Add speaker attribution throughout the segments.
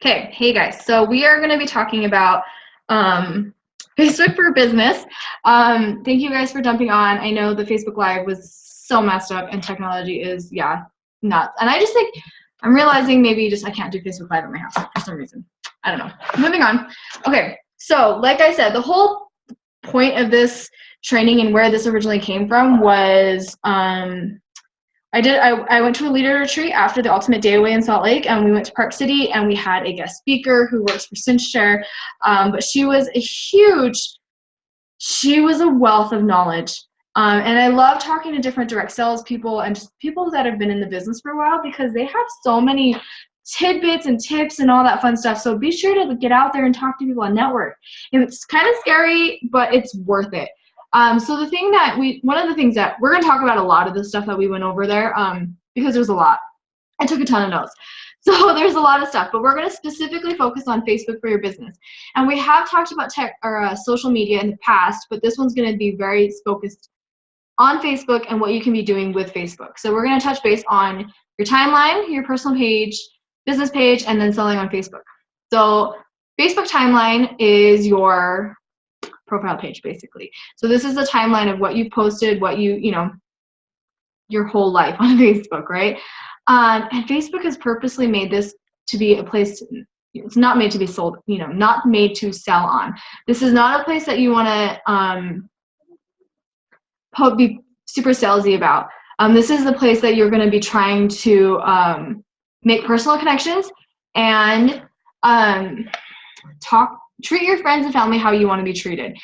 Speaker 1: Okay, hey guys. So we are going to be talking about Facebook for Business. Thank you guys for jumping on. I know the Facebook Live was so messed up, and technology is nuts. And I just think I'm realizing maybe I can't do Facebook Live at my house for some reason. I don't know. Moving on. Okay, so like I said, the whole point of this training and where this originally came from was I went to a leader retreat after the Ultimate Day Away in Salt Lake, and we went to Park City, and we had a guest speaker who works for CinchShare, but she was a wealth of knowledge. And I love talking to different direct sales people and just people that have been in the business for a while because they have so many tidbits and tips and all that fun stuff. So be sure to get out there and talk to people and network. And it's kind of scary, but it's worth it. So one of the things that we're going to talk about a lot of the stuff that we went over there because there's a lot. I took a ton of notes. So there's a lot of stuff, but we're going to specifically focus on Facebook for your business. And we have talked about tech or social media in the past, but this one's going to be very focused on Facebook and what you can be doing with Facebook. So we're going to touch base on your timeline, your personal page, business page, and then selling on Facebook. So Facebook timeline is your profile page, basically. So this is the timeline of what you've posted, what your whole life on Facebook, right? And Facebook has purposely made this to be a place, it's not made to be sold, not made to sell on. This is not a place that you want to be super salesy about. This is the place that you're going to be trying to make personal connections and treat your friends and family how you want to be treated.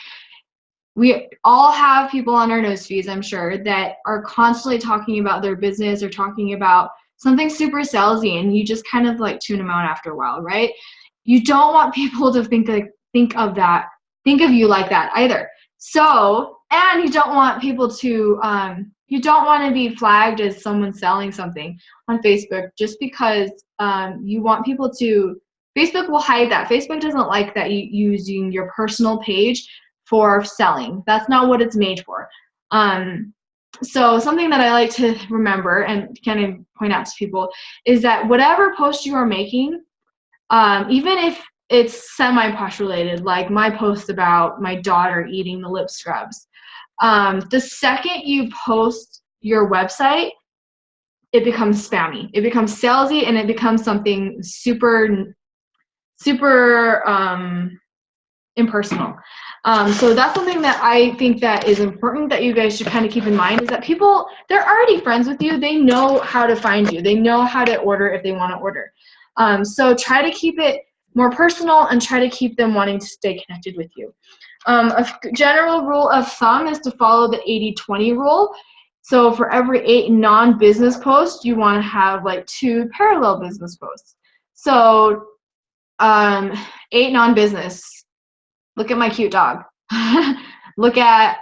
Speaker 1: We all have people on our nose feeds, I'm sure, that are constantly talking about their business or talking about something super salesy, and you just kind of like tune them out after a while, right? You don't want people to think of you like that either. So, and you don't want people to, you don't want to be flagged as someone selling something on Facebook just because you want people to. Facebook will hide that. Facebook doesn't like that you using your personal page for selling. That's not what it's made for. So something that I like to remember and kind of point out to people is that whatever post you are making, even if it's semi-posh related, like my post about my daughter eating the lip scrubs, the second you post your website, it becomes spammy. It becomes salesy, and it becomes something super impersonal. So that's something that I think that is important that you guys should kind of keep in mind is that people, they're already friends with you. They know how to find you. They know how to order if they want to order. So try to keep it more personal and try to keep them wanting to stay connected with you. A general rule of thumb is to follow the 80-20 rule. So for every 8 non-business posts, you want to have like 2 parallel business posts. So 8 non-business. Look at my cute dog. Look at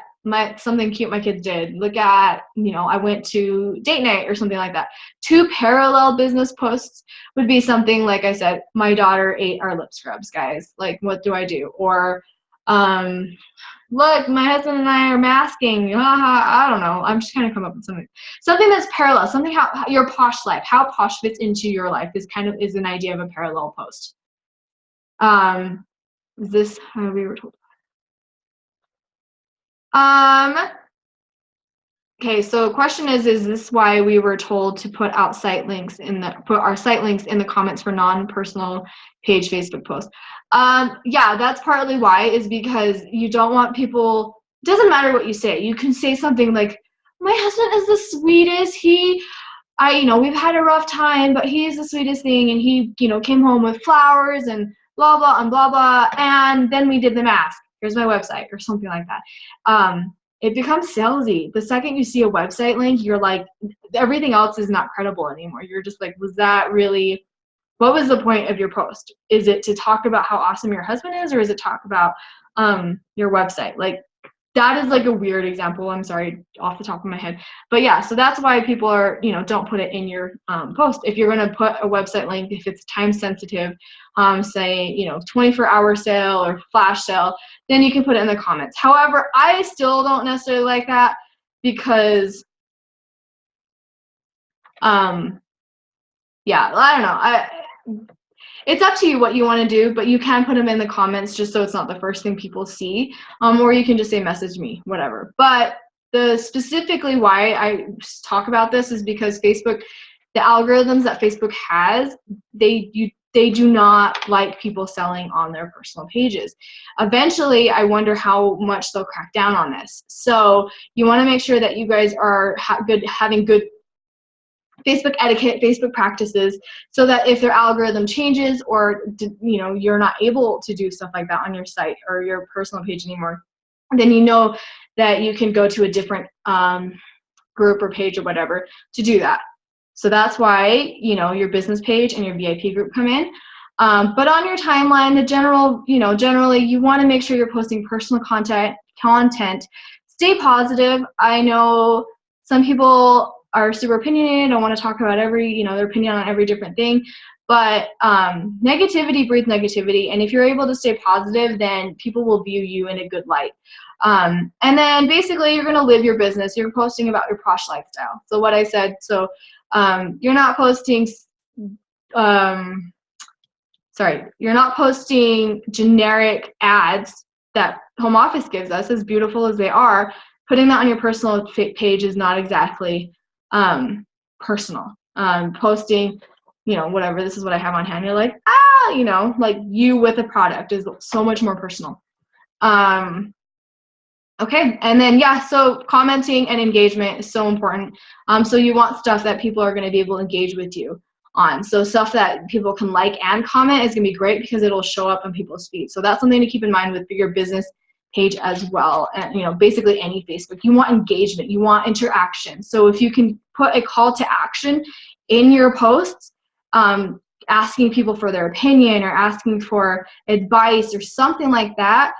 Speaker 1: something cute my kids did. Look at, I went to date night or something like that. 2 parallel business posts would be something like I said, my daughter ate our lip scrubs, guys. Like, what do I do? Or, look, my husband and I are masking. I don't know. I'm just kind of come up with something that's parallel. Something how your posh life, how posh fits into your life is an idea of a parallel post. Is this how we were told? Okay, so question is this why we were told to put our site links in the comments for non-personal page Facebook posts? Yeah, that's partly why, is because you don't want people, it doesn't matter what you say. You can say something like, my husband is the sweetest. We've had a rough time, but he is the sweetest thing, and he, came home with flowers and blah, blah, and blah, blah, and then we did the mask. Here's my website, or something like that. It becomes salesy. The second you see a website link, you're like, everything else is not credible anymore. You're just like, what was the point of your post? Is it to talk about how awesome your husband is, or is it talk about your website? Like, that is like a weird example. I'm sorry, off the top of my head. But yeah, so that's why people are, don't put it in your post. If you're going to put a website link, if it's time sensitive, say, 24-hour sale or flash sale, then you can put it in the comments. However, I still don't necessarily like that because, yeah, I don't know. it's up to you what you want to do, but you can put them in the comments just so it's not the first thing people see. Or you can just say message me, whatever. But the specifically why I talk about this is because Facebook, the algorithms that Facebook has, they do not like people selling on their personal pages. Eventually, I wonder how much they'll crack down on this. So you want to make sure that you guys are having good Facebook etiquette, Facebook practices, so that if their algorithm changes or you're not able to do stuff like that on your site or your personal page anymore, then you know that you can go to a different group or page or whatever to do that. So that's why your business page and your VIP group come in. But on your timeline, generally you want to make sure you're posting personal content. Stay positive. I know some people are super opinionated, don't want to talk about their opinion on every different thing, but negativity breeds negativity, and if you're able to stay positive, then people will view you in a good light. And then basically you're going to live your business. You're posting about your posh lifestyle. So what I said, so you're not posting you're not posting generic ads that home office gives us, as beautiful as they are. Putting that on your personal page is not exactly personal. Posting, whatever, this is what I have on hand. You're like, like you with a product is so much more personal. Okay, and then so commenting and engagement is so important. So you want stuff that people are going to be able to engage with you on. So stuff that people can like and comment is going to be great because it'll show up on people's feed. So that's something to keep in mind with your business page as well. And basically any Facebook, you want engagement, you want interaction. So if you can put a call to action in your posts, asking people for their opinion or asking for advice or something like that,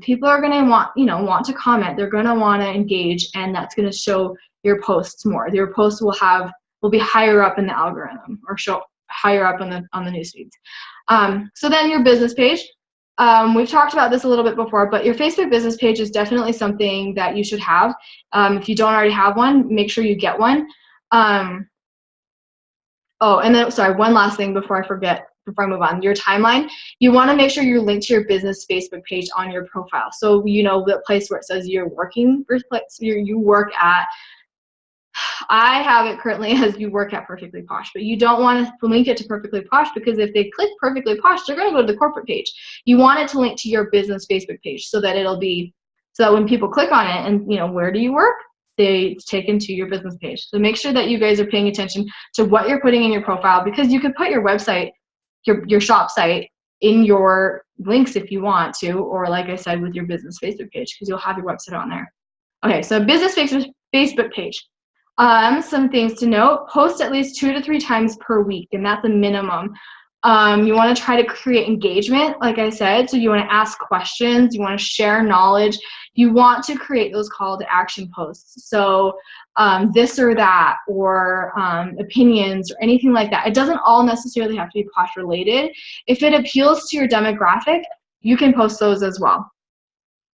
Speaker 1: people are going to want to comment. They're going to want to engage, and that's going to show your posts more. Your posts will be higher up in the algorithm or show higher up on the news feeds. So then your business page. We've talked about this a little bit before, but your Facebook business page is definitely something that you should have. If you don't already have one, make sure you get one. Oh, and then, sorry, one last thing before I forget, before I move on. Your timeline, you want to make sure you're linked to your business Facebook page on your profile. So the place where it says your working place, you work at. I have it currently as you work at Perfectly Posh, but you don't want to link it to Perfectly Posh, because if they click Perfectly Posh, they're going to go to the corporate page. You want it to link to your business Facebook page so that when people click on it and where do you work, it's taken to your business page. So make sure that you guys are paying attention to what you're putting in your profile, because you could put your website, your shop site in your links if you want to, or like I said, with your business Facebook page, because you'll have your website on there. Okay, so business Facebook page. Some things to note: post at least 2 to 3 times per week, and that's a minimum. You want to try to create engagement, like I said. So you want to ask questions, you want to share knowledge, you want to create those call to action posts. So this or that, or opinions, or anything like that. It doesn't all necessarily have to be posh related. If it appeals to your demographic, you can post those as well.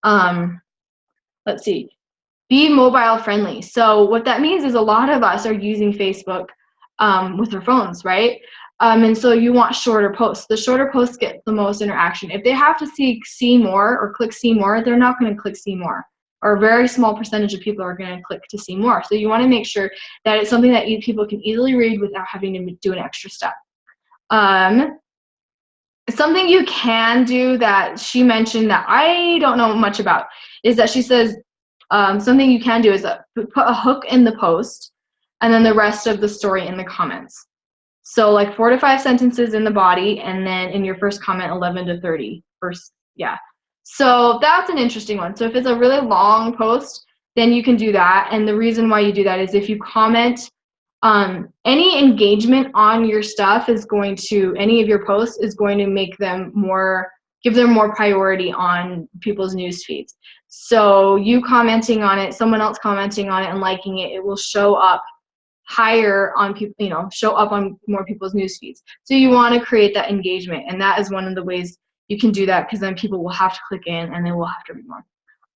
Speaker 1: Let's see. Be mobile friendly. So what that means is a lot of us are using Facebook with our phones, right? And so you want shorter posts. The shorter posts get the most interaction. If they have to see more or click see more, they're not going to click see more. Or a very small percentage of people are going to click to see more. So you want to make sure that it's something that people can easily read without having to do an extra step. Something you can do that she mentioned that I don't know much about is that she says, something you can do is put a hook in the post and then the rest of the story in the comments. So like 4 to 5 sentences in the body, and then in your first comment 11 to 30 first. Yeah. So that's an interesting one. So if it's a really long post, then you can do that. And the reason why you do that is if you comment, any engagement on your stuff is going to, any of your posts is going to make them give them more priority on people's news feeds. So you commenting on it, someone else commenting on it and liking it, it will show up higher on people, show up on more people's news feeds. So you want to create that engagement, and that is one of the ways you can do that, because then people will have to click in and they will have to read more.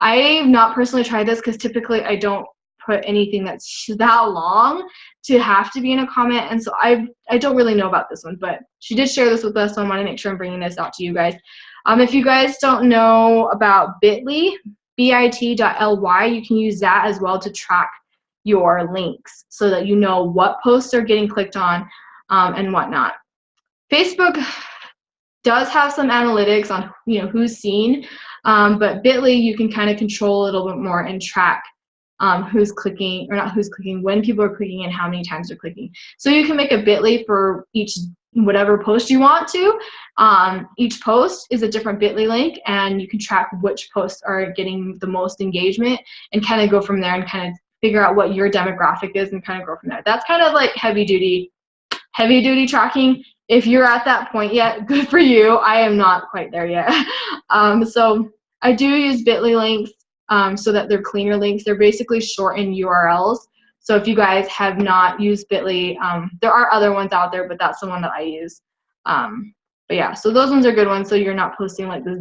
Speaker 1: I have not personally tried this because typically I don't put anything that's that long to have to be in a comment. And so I don't really know about this one, but she did share this with us, so I want to make sure I'm bringing this out to you guys. If you guys don't know about Bitly, bit.ly, you can use that as well to track your links so that you know what posts are getting clicked on and whatnot. Facebook does have some analytics on who's seen, but Bitly you can kind of control a little bit more and track who's clicking, or not who's clicking, when people are clicking and how many times they're clicking. So you can make a Bitly for each whatever post you want to. Each post is a different Bitly link, and you can track which posts are getting the most engagement and kind of go from there and kind of figure out what your demographic is and kind of go from there. That's kind of like heavy duty tracking. If you're at that point yet, good for you. I am not quite there yet. So I do use Bitly links so that they're cleaner links. They're basically shortened URLs. So if you guys have not used Bitly, there are other ones out there, but that's the one that I use. But yeah, so those ones are good ones. So you're not posting like this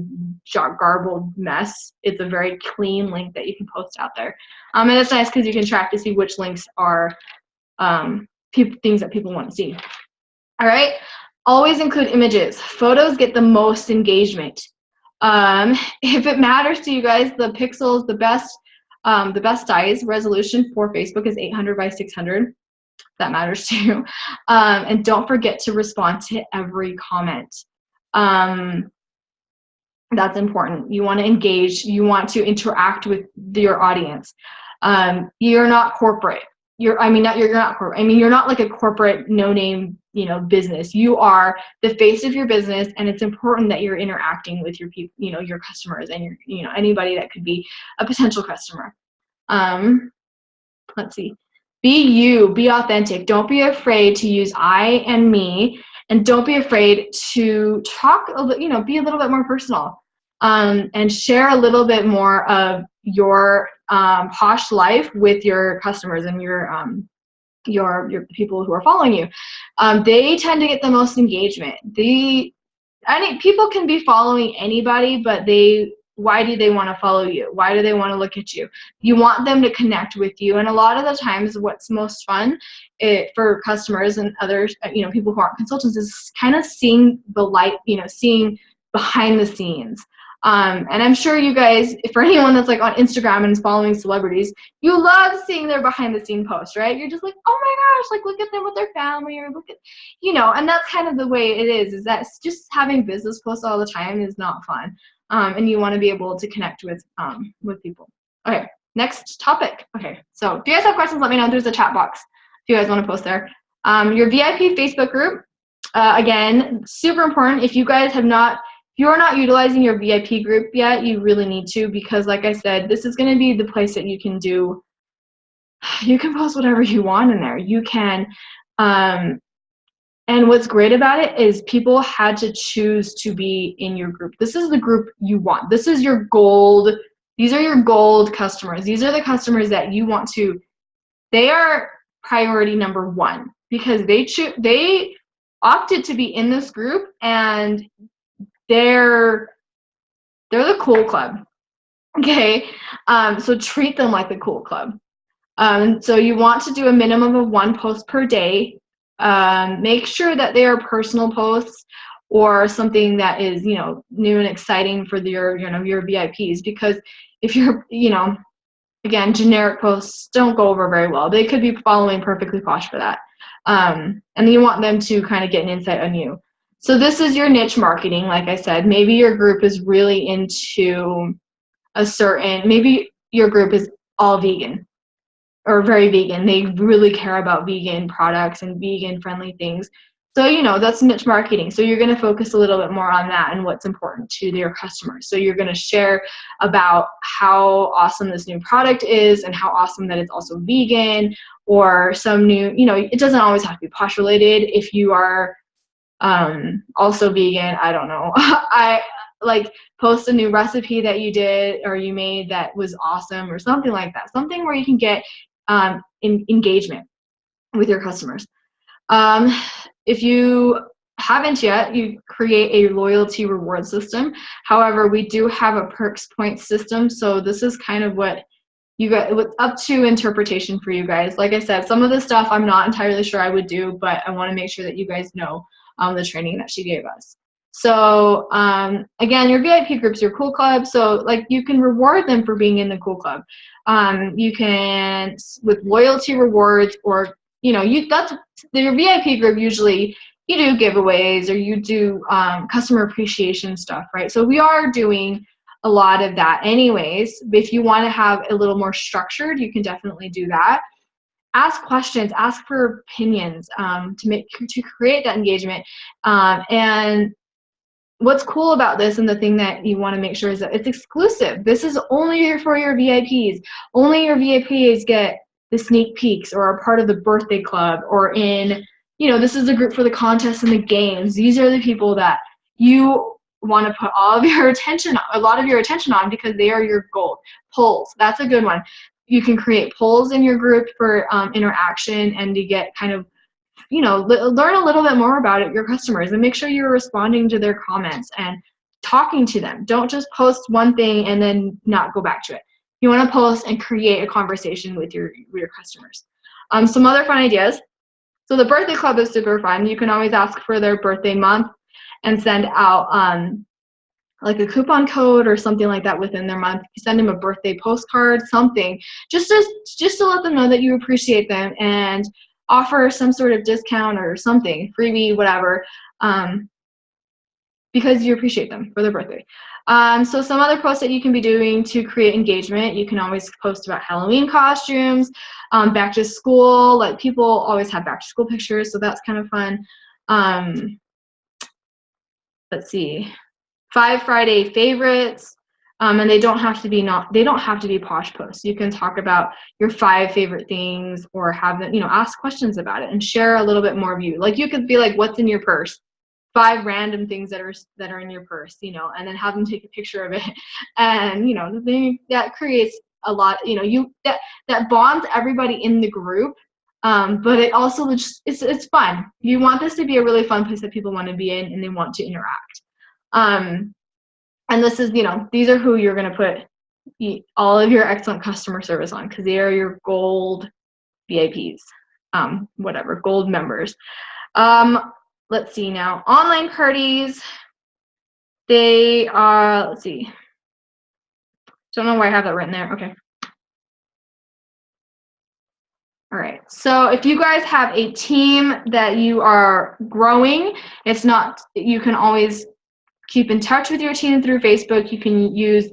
Speaker 1: garbled mess. It's a very clean link that you can post out there. And it's nice because you can track to see which links are things that people want to see. All right, always include images. Photos get the most engagement. If it matters to you guys, the pixels, the best size resolution for Facebook is 800 by 600. That matters to you. And don't forget to respond to every comment. That's important. You want to engage. You want to interact with your audience. You're not corporate. You're not corporate. I mean, you're not like a corporate no-name, business. You are the face of your business, and it's important that you're interacting with your people, your customers, and your, anybody that could be a potential customer. Let's see. Be you. Be authentic. Don't be afraid to use I and me, and don't be afraid to talk a little, be a little bit more personal, and share a little bit more of your posh life with your customers and your people who are following you. They tend to get the most engagement. People can be following anybody, but why do they want to follow you? Why do they want to look at you? You want them to connect with you. And a lot of the times what's most fun for customers and others, people who aren't consultants, is kind of seeing the light, seeing behind the scenes. And I'm sure you guys, for anyone that's like on Instagram and is following celebrities, you love seeing their behind the scene posts, right? You're just like, oh my gosh, like look at them with their family, or look at, and that's kind of the way it is that just having business posts all the time is not fun. And you want to be able to connect with people. Okay, next topic. Okay, so if you guys have questions, let me know. There's a chat box if you guys want to post there. Your VIP Facebook group, again, super important. If you guys have not, if you're not utilizing your VIP group yet, you really need to, because like I said, this is going to be the place that you can post whatever you want in there. You can, and what's great about it is people had to choose to be in your group. This is the group you want. This is your gold. These are your gold customers. These are the customers that you want to, they are priority number one, because they opted to be in this group, and they're the cool club. Okay, so treat them like the cool club. So you want to do a minimum of 1 post per day. Make sure that they are personal posts or something that is, new and exciting for your VIPs, because if you're, again, generic posts don't go over very well. They could be following Perfectly Posh for that. And you want them to kind of get an insight on you. So this is your niche marketing. Like I said, maybe your group is really into maybe your group is all vegan or very vegan. They really care about vegan products and vegan friendly things. So, that's niche marketing. So you're going to focus a little bit more on that and what's important to your customers. So you're going to share about how awesome this new product is and how awesome that it's also vegan, or some new, it doesn't always have to be posh related. If you are also vegan, I don't know. I like post a new recipe that you did or you made that was awesome, or something like that. Something where you can get engagement with your customers. If you haven't yet, you create a loyalty reward system. However, we do have a perks point system. So this is kind of what you got it's up to interpretation for you guys. Like I said, some of the stuff I'm not entirely sure I would do, but I want to make sure that you guys know the training that she gave us. So again, your VIP groups, your cool club. So like you can reward them for being in the cool club. You can with loyalty rewards, or that's your VIP group. Usually you do giveaways or you do customer appreciation stuff, right? So we are doing a lot of that anyways. If you want to have a little more structured, you can definitely do that. Ask questions, ask for opinions to create that engagement. And what's cool about this, and the thing that you want to make sure, is that it's exclusive. This is only for your VIPs. Only your VIPs get the sneak peeks or are part of the birthday club, or this is the group for the contests and the games. These are the people that you want to put all of your attention, a lot of your attention on, because they are your gold. Polls, that's a good one. You can create polls in your group for interaction and to get kind of learn a little bit more about your customers, and make sure you're responding to their comments and talking to them. Don't just post one thing and then not go back to it. You want to post and create a conversation with your customers. Some other fun ideas. So the birthday club is super fun. You can always ask for their birthday month and send out like a coupon code or something like that within their month. You send them a birthday postcard, something, just to let them know that you appreciate them, and offer some sort of discount or something, freebie, whatever, because you appreciate them for their birthday. So some other posts that you can be doing to create engagement, you can always post about Halloween costumes, back to school. Like, people always have back to school pictures, so that's kind of fun. Let's see, 5 Friday favorites. And they don't have to be posh posts. You can talk about your 5 favorite things, or have them, ask questions about it and share a little bit more of you. Like, you could be like, what's in your purse? 5 random things that are in your purse, and then have them take a picture of it. And that creates a lot, that bonds everybody in the group. But it also it's fun. You want this to be a really fun place that people want to be in and they want to interact. And this is, these are who you're going to put all of your excellent customer service on, because they are your gold VIPs, whatever, gold members. Let's see now. Online parties, they are, let's see. Don't know why I have that written there. Okay. All right. So if you guys have a team that you are growing, you can always keep in touch with your team through Facebook. You can use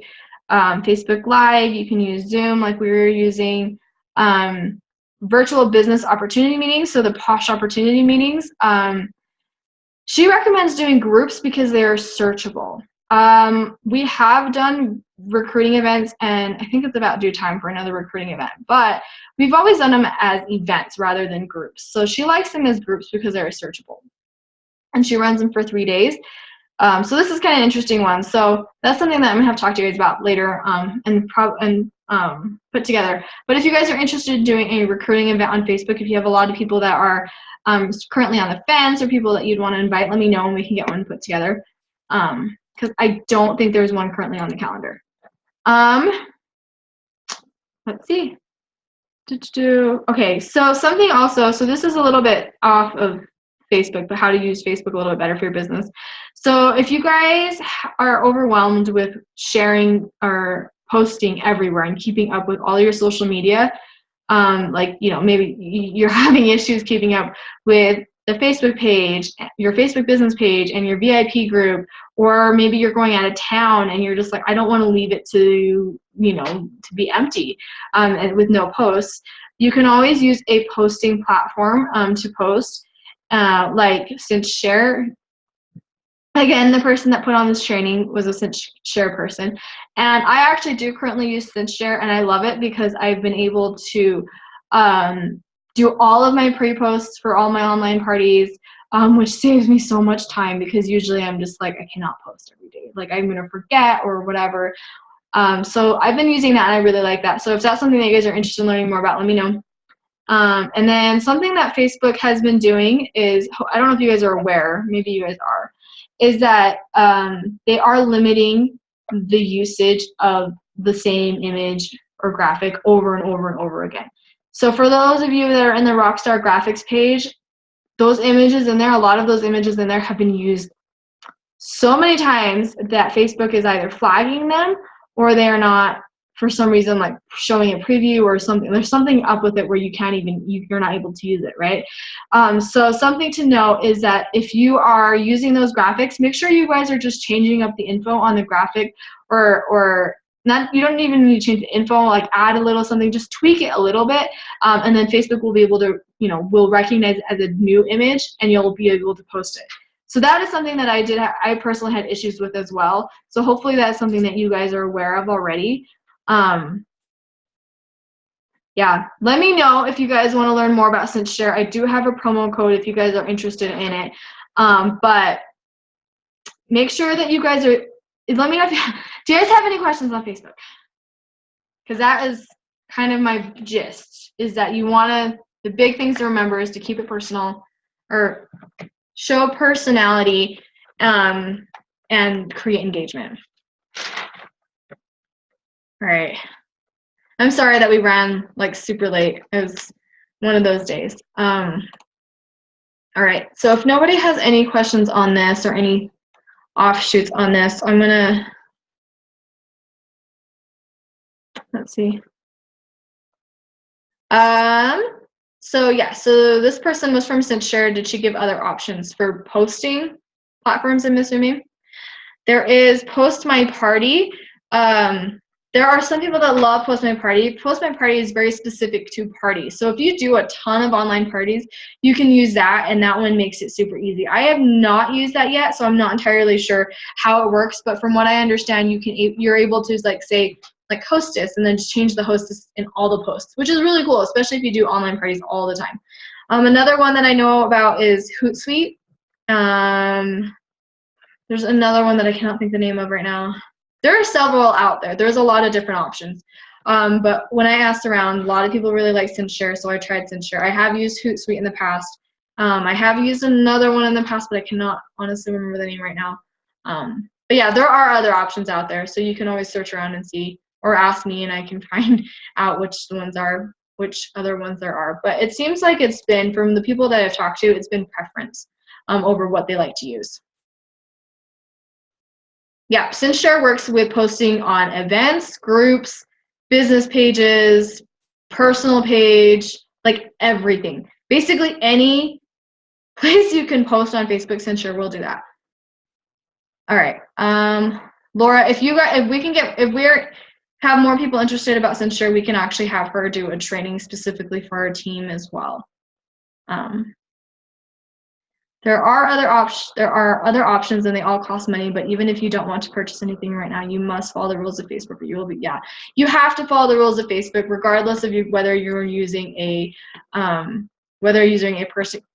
Speaker 1: Facebook Live. You can use Zoom like we were using. Virtual business opportunity meetings, so the Posh opportunity meetings. She recommends doing groups because they are searchable. We have done recruiting events, and I think it's about due time for another recruiting event, but we've always done them as events rather than groups. So she likes them as groups because they're searchable. And she runs them for 3 days. So this is kind of an interesting one. So that's something that I'm gonna have to talk to you guys about later and put together. But if you guys are interested in doing a recruiting event on Facebook, if you have a lot of people that are currently on the fence, or people that you'd want to invite, let me know and we can get one put together. Because I don't think there's one currently on the calendar. Let's see. Okay, so something also, so this is a little bit off of Facebook, but how to use Facebook a little bit better for your business. So if you guys are overwhelmed with sharing or posting everywhere and keeping up with all your social media, maybe you're having issues keeping up with the Facebook page, your Facebook business page, and your VIP group, or maybe you're going out of town and you're just like, I don't want to leave it to be empty and with no posts. You can always use a posting platform to post, like SinchShare. Again, the person that put on this training was a SinchShare person, and I actually do currently use SinchShare, and I love it because I've been able to do all of my pre-posts for all my online parties, which saves me so much time, because usually I'm just like, I cannot post every day. Like, I'm going to forget or whatever. So I've been using that, and I really like that. So if that's something that you guys are interested in learning more about, let me know. And then something that Facebook has been doing is, I don't know if you guys are aware, maybe you guys are, is that they are limiting the usage of the same image or graphic over and over and over again. So for those of you that are in the Rockstar Graphics page, those images in there, a lot of those images in there have been used so many times that Facebook is either flagging them or they're not, for some reason, like showing a preview or something. There's something up with it where you're not able to use it, right? So something to note is that if you are using those graphics, make sure you guys are just changing up the info on the graphic, or not. You don't even need to change the info, like add a little something, just tweak it a little bit, and then Facebook will be able to, will recognize it as a new image, and you'll be able to post it. So that is something that I personally had issues with as well. So hopefully that's something that you guys are aware of already. Yeah, let me know if you guys want to learn more about SenseShare. I do have a promo code if you guys are interested in it. But make sure that you guys are, let me know if do you guys have any questions on Facebook? Because that is kind of my gist, is that the big things to remember is to keep it personal, or show personality, and create engagement. All right. I'm sorry that we ran like super late. It was one of those days. All right. So if nobody has any questions on this or any offshoots on this, I'm gonna, let's see. So yeah, so this person was from SenseShare. Did she give other options for posting platforms, I'm assuming? There is Post My Party. There are some people that love Post My Party. Post My Party is very specific to parties. So if you do a ton of online parties, you can use that, and that one makes it super easy. I have not used that yet, so I'm not entirely sure how it works, but from what I understand, you're able to say hostess, and then just change the hostess in all the posts, which is really cool, especially if you do online parties all the time. Another one that I know about is Hootsuite. There's another one that I cannot think the name of right now. There are several out there. There's a lot of different options. But when I asked around, a lot of people really like SenseShare, so I tried SenseShare. I have used Hootsuite in the past. I have used another one in the past, but I cannot honestly remember the name right now. But yeah, there are other options out there, so you can always search around and see, or ask me, and I can find out which other ones there are. But it seems like it's been, from the people that I've talked to, it's been preference over what they like to use. Yeah, SenseShare works with posting on events, groups, business pages, personal page, like everything. Basically any place you can post on Facebook, SenseShare will do that. All right, Laura, if we have more people interested about SenseShare, we can actually have her do a training specifically for our team as well. There are other options, and they all cost money, but even if you don't want to purchase anything right now, you must follow the rules of Facebook, or you have to follow the rules of Facebook regardless of whether you're using a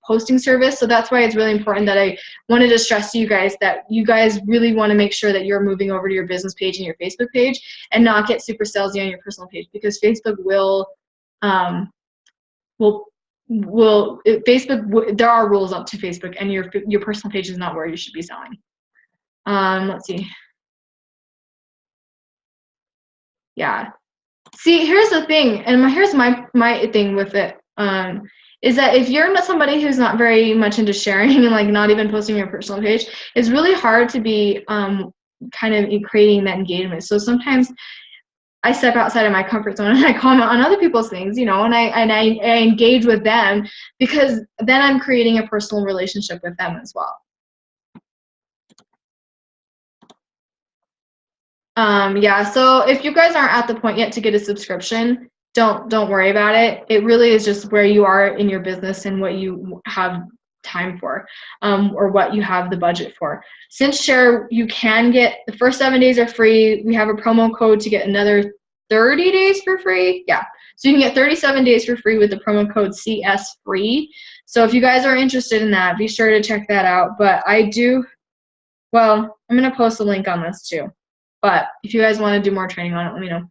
Speaker 1: posting service. So that's why it's really important that I wanted to stress to you guys that you guys really want to make sure that you're moving over to your business page and your Facebook page, and not get super salesy on your personal page, because Facebook there are rules up to Facebook, and your personal page is not where you should be selling. Let's see. Yeah. See, here's the thing, and here's my thing with it, is that if you're not somebody who's not very much into sharing and like not even posting your personal page, it's really hard to be kind of creating that engagement. So sometimes I step outside of my comfort zone and I comment on other people's things, and I engage with them, because then I'm creating a personal relationship with them as well. Yeah, so if you guys aren't at the point yet to get a subscription, don't worry about it. It really is just where you are in your business and what you have time for, or what you have the budget for. SenseShare, you can get the first 7 days are free. We have a promo code to get another 30 days for free. Yeah, so you can get 37 days for free with the promo code CSFREE. So if you guys are interested in that, be sure to check that out. But I'm gonna post a link on this too. But if you guys want to do more training on it, let me know.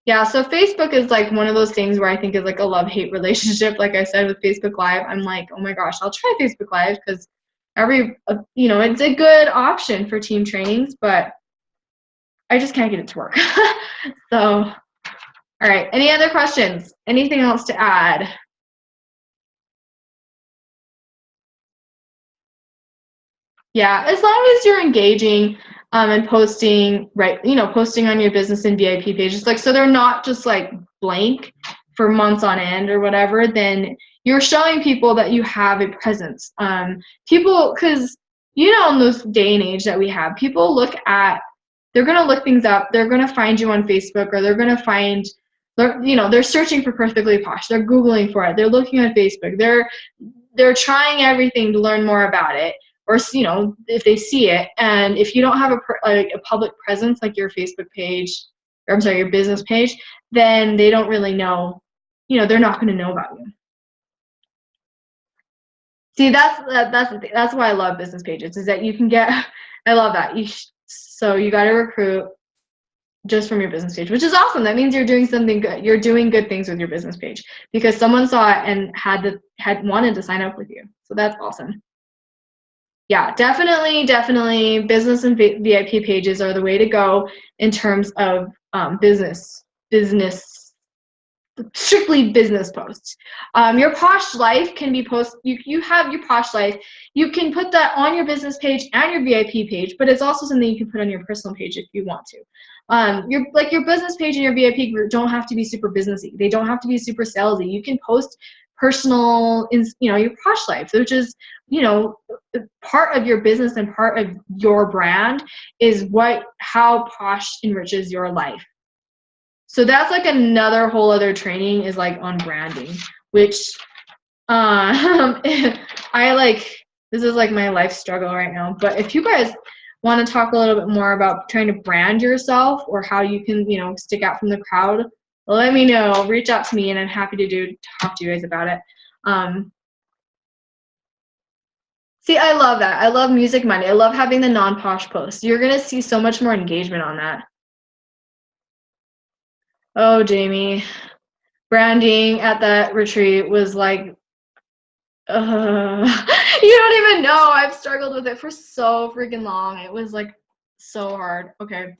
Speaker 1: Yeah, so Facebook is like one of those things where I think is like a love-hate relationship. Like I said with Facebook Live, I'm like, oh my gosh, I'll try Facebook Live, because it's a good option for team trainings, but I just can't get it to work. So, all right. Any other questions? Anything else to add? Yeah, as long as you're engaging and posting, right, posting on your business and VIP pages, like, so they're not just like blank for months on end or whatever, then you're showing people that you have a presence. People, because, in this day and age that we have, people they're going to look things up, they're going to find you on Facebook, or they're going to they're searching for Perfectly Posh, they're Googling for it, they're looking on Facebook, they're trying everything to learn more about it, or if they see it, and if you don't have a public presence like your Facebook page, or I'm sorry, your business page, then they don't really know, they're not going to know about you. See, that's the thing. That's why I love business pages, is that you can get, I love that. So you got to recruit just from your business page, which is awesome. That means you're doing something good. You're doing good things with your business page because someone saw it and had wanted to sign up with you. So that's awesome. Yeah, definitely business and VIP pages are the way to go in terms of business, strictly business posts. Your Posh life can be you have your Posh life. You can put that on your business page and your VIP page, but it's also something you can put on your personal page if you want to. Your business page and your VIP group don't have to be super businessy. They don't have to be super salesy. You can post personal, your Posh life, which is, part of your business and part of your brand is how Posh enriches your life. So that's like another whole other training is like on branding, which this is like my life struggle right now. But if you guys want to talk a little bit more about trying to brand yourself or how you can, stick out from the crowd, let me know. Reach out to me and I'm happy to talk to you guys about it. See, I love that. I love Music Monday. I love having the non-Posh posts. You're going to see so much more engagement on that. Oh, Jamie. Branding at that retreat was like, you don't even know. I've struggled with it for so freaking long. It was like so hard. Okay.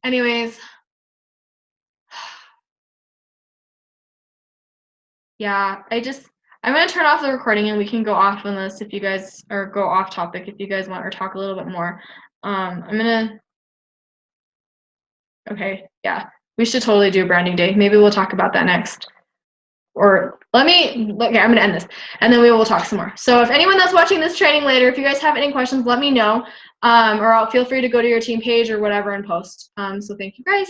Speaker 1: Anyways. Yeah, I'm going to turn off the recording and we can go off on this if you guys, or go off topic if you guys want, or talk a little bit more. Okay, yeah, we should totally do a branding day. Maybe we'll talk about that next. Or okay, I'm going to end this and then we will talk some more. So if anyone that's watching this training later, if you guys have any questions, let me know. Or feel free to go to your team page or whatever and post. So thank you guys.